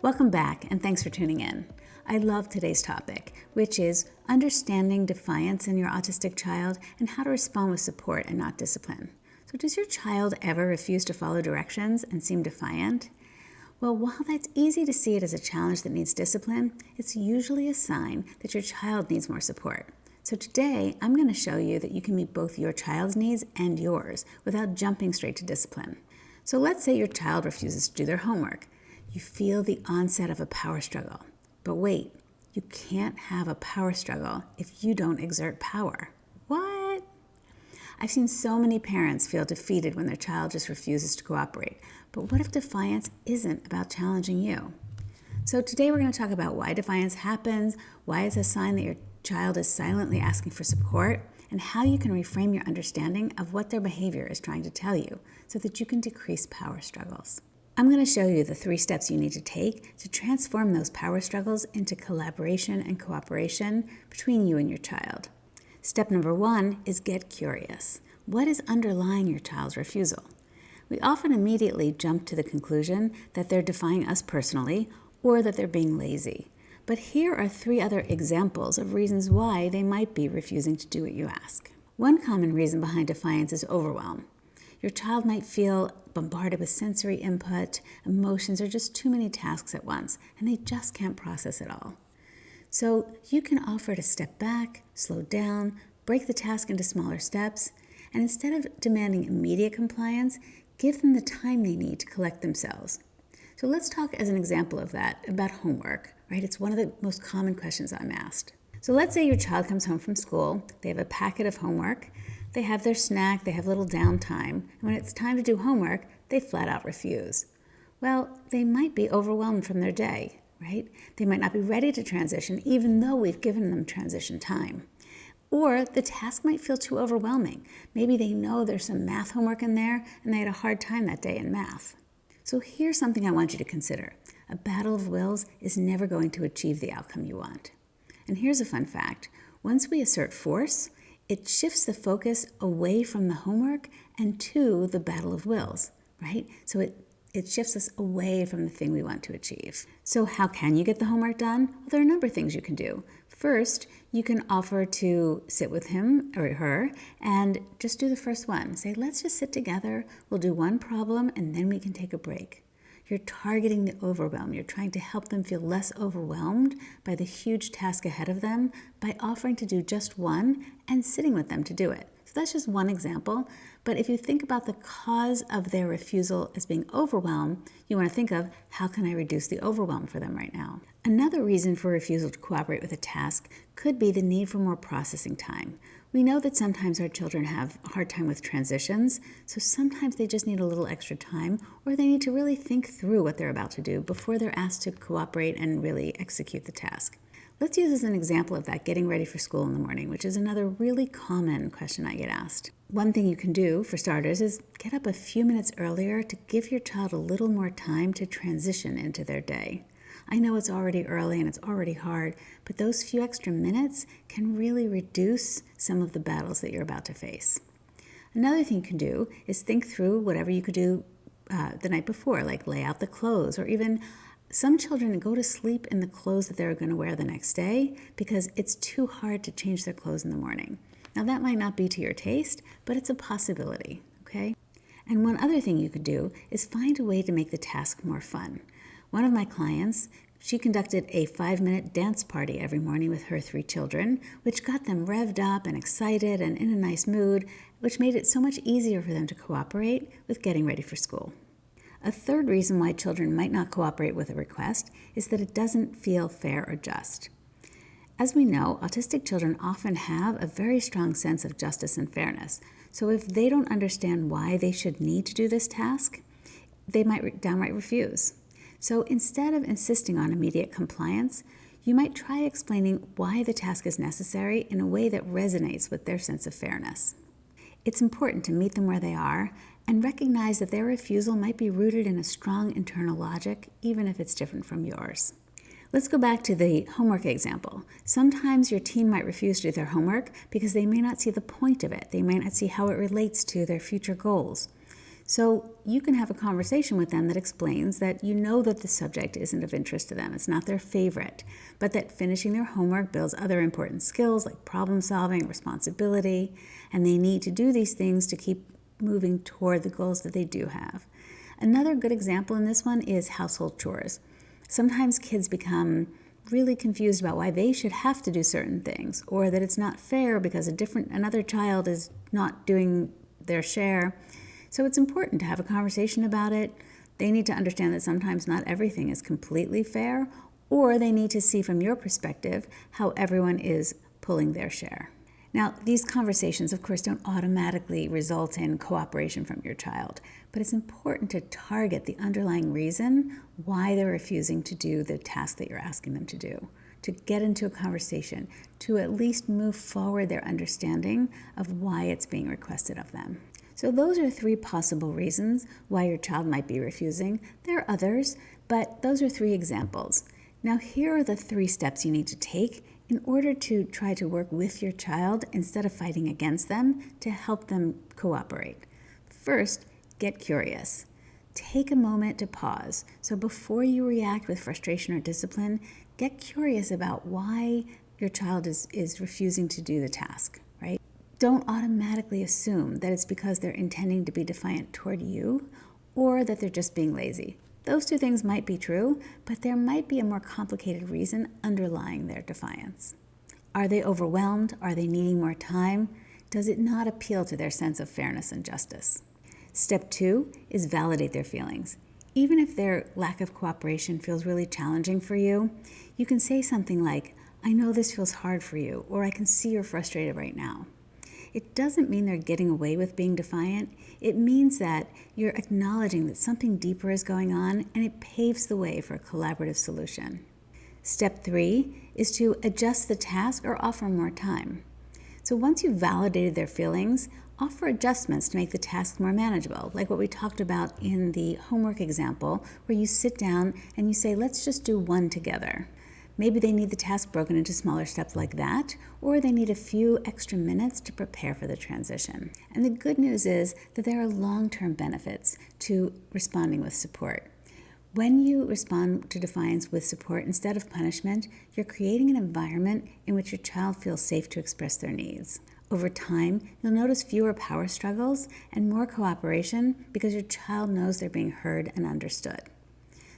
Welcome back, and thanks for tuning in. I love today's topic, which is understanding defiance in your autistic child and how to respond with support and not discipline. So does your child ever refuse to follow directions and seem defiant? Well, while that's easy to see it as a challenge that needs discipline, it's usually a sign that your child needs more support. So today, I'm going to show you that you can meet both your child's needs and yours without jumping straight to discipline. So let's say your child refuses to do their homework. You feel the onset of a power struggle. But wait, you can't have a power struggle if you don't exert power. What? I've seen so many parents feel defeated when their child just refuses to cooperate. But what if defiance isn't about challenging you? So today we're going to talk about why defiance happens, why it's a sign that your child is silently asking for support, and how you can reframe your understanding of what their behavior is trying to tell you so that you can decrease power struggles. I'm going to show you the 3 steps you need to take to transform those power struggles into collaboration and cooperation between you and your child. Step number 1 is get curious. What is underlying your child's refusal? We often immediately jump to the conclusion that they're defying us personally or that they're being lazy. But here are 3 other examples of reasons why they might be refusing to do what you ask. One common reason behind defiance is overwhelm. Your child might feel bombarded with sensory input, emotions, or just too many tasks at once, and they just can't process it all. So you can offer to step back, slow down, break the task into smaller steps, and instead of demanding immediate compliance, give them the time they need to collect themselves. So let's talk as an example of that about homework, right? It's one of the most common questions I'm asked. So let's say your child comes home from school, they have a packet of homework, they have their snack, they have a little downtime, and when it's time to do homework, they flat out refuse. Well, they might be overwhelmed from their day, right? They might not be ready to transition even though we've given them transition time. Or the task might feel too overwhelming. Maybe they know there's some math homework in there and they had a hard time that day in math. So here's something I want you to consider. A battle of wills is never going to achieve the outcome you want. And here's a fun fact. Once we assert force, it shifts the focus away from the homework and to the battle of wills, right? So it shifts us away from the thing we want to achieve. So how can you get the homework done? Well, there are a number of things you can do. First, you can offer to sit with him or her and just do the first one. Say, let's just sit together, we'll do one problem, and then we can take a break. You're targeting the overwhelm. You're trying to help them feel less overwhelmed by the huge task ahead of them by offering to do just one and sitting with them to do it. So that's just one example. But if you think about the cause of their refusal as being overwhelmed, you want to think of how can I reduce the overwhelm for them right now? Another reason for refusal to cooperate with a task could be the need for more processing time. We know that sometimes our children have a hard time with transitions, so sometimes they just need a little extra time, or they need to really think through what they're about to do before they're asked to cooperate and really execute the task. Let's use as an example of that getting ready for school in the morning, which is another really common question I get asked. One thing you can do, for starters, is get up a few minutes earlier to give your child a little more time to transition into their day. I know it's already early and it's already hard, but those few extra minutes can really reduce some of the battles that you're about to face. Another thing you can do is think through whatever you could do the night before, like lay out the clothes, or even some children go to sleep in the clothes that they're going to wear the next day because it's too hard to change their clothes in the morning. Now that might not be to your taste, but it's a possibility, okay? And one other thing you could do is find a way to make the task more fun. One of my clients, she conducted a 5-minute dance party every morning with her 3 children, which got them revved up and excited and in a nice mood, which made it so much easier for them to cooperate with getting ready for school. A third reason why children might not cooperate with a request is that it doesn't feel fair or just. As we know, autistic children often have a very strong sense of justice and fairness. So if they don't understand why they should need to do this task, they might downright refuse. So instead of insisting on immediate compliance, you might try explaining why the task is necessary in a way that resonates with their sense of fairness. It's important to meet them where they are and recognize that their refusal might be rooted in a strong internal logic, even if it's different from yours. Let's go back to the homework example. Sometimes your teen might refuse to do their homework because they may not see the point of it. They may not see how it relates to their future goals. So you can have a conversation with them that explains that you know that the subject isn't of interest to them, it's not their favorite, but that finishing their homework builds other important skills like problem solving, responsibility, and they need to do these things to keep moving toward the goals that they do have. Another good example in this one is household chores. Sometimes kids become really confused about why they should have to do certain things, or that it's not fair because another child is not doing their share. So it's important to have a conversation about it. They need to understand that sometimes not everything is completely fair, or they need to see from your perspective how everyone is pulling their share. Now, these conversations, of course, don't automatically result in cooperation from your child, but it's important to target the underlying reason why they're refusing to do the task that you're asking them to do, to get into a conversation, to at least move forward their understanding of why it's being requested of them. So those are 3 possible reasons why your child might be refusing. There are others, but those are 3 examples. Now here are the 3 steps you need to take in order to try to work with your child instead of fighting against them to help them cooperate. First, get curious. Take a moment to pause. So before you react with frustration or discipline, get curious about why your child is refusing to do the task, right? Don't automatically assume that it's because they're intending to be defiant toward you or that they're just being lazy. Those 2 things might be true, but there might be a more complicated reason underlying their defiance. Are they overwhelmed? Are they needing more time? Does it not appeal to their sense of fairness and justice? Step 2 is validate their feelings. Even if their lack of cooperation feels really challenging for you, you can say something like, "I know this feels hard for you," or "I can see you're frustrated right now." It doesn't mean they're getting away with being defiant. It means that you're acknowledging that something deeper is going on, and it paves the way for a collaborative solution. Step 3 is to adjust the task or offer more time. So once you've validated their feelings, offer adjustments to make the task more manageable, like what we talked about in the homework example, where you sit down and you say, "Let's just do one together." Maybe they need the task broken into smaller steps like that, or they need a few extra minutes to prepare for the transition. And the good news is that there are long-term benefits to responding with support. When you respond to defiance with support instead of punishment, you're creating an environment in which your child feels safe to express their needs. Over time, you'll notice fewer power struggles and more cooperation because your child knows they're being heard and understood.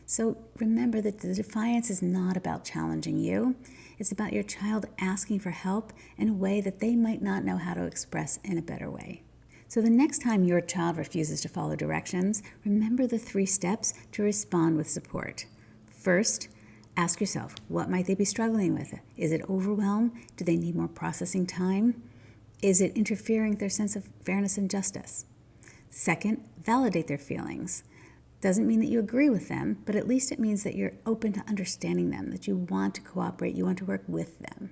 So remember that the defiance is not about challenging you. It's about your child asking for help in a way that they might not know how to express in a better way. So the next time your child refuses to follow directions, remember the 3 steps to respond with support. First, ask yourself, what might they be struggling with? Is it overwhelm? Do they need more processing time? Is it interfering with their sense of fairness and justice? Second, validate their feelings. Doesn't mean that you agree with them, but at least it means that you're open to understanding them, that you want to cooperate, you want to work with them.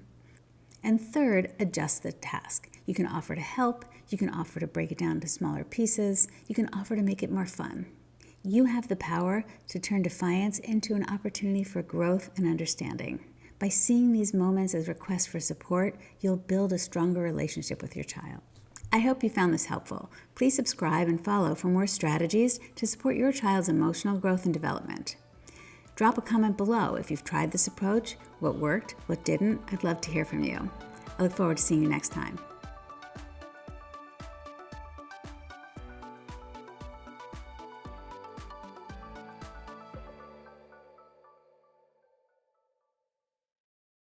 And third, adjust the task. You can offer to help, you can offer to break it down into smaller pieces, you can offer to make it more fun. You have the power to turn defiance into an opportunity for growth and understanding. By seeing these moments as requests for support, you'll build a stronger relationship with your child. I hope you found this helpful. Please subscribe and follow for more strategies to support your child's emotional growth and development. Drop a comment below if you've tried this approach, what worked, what didn't. I'd love to hear from you. I look forward to seeing you next time.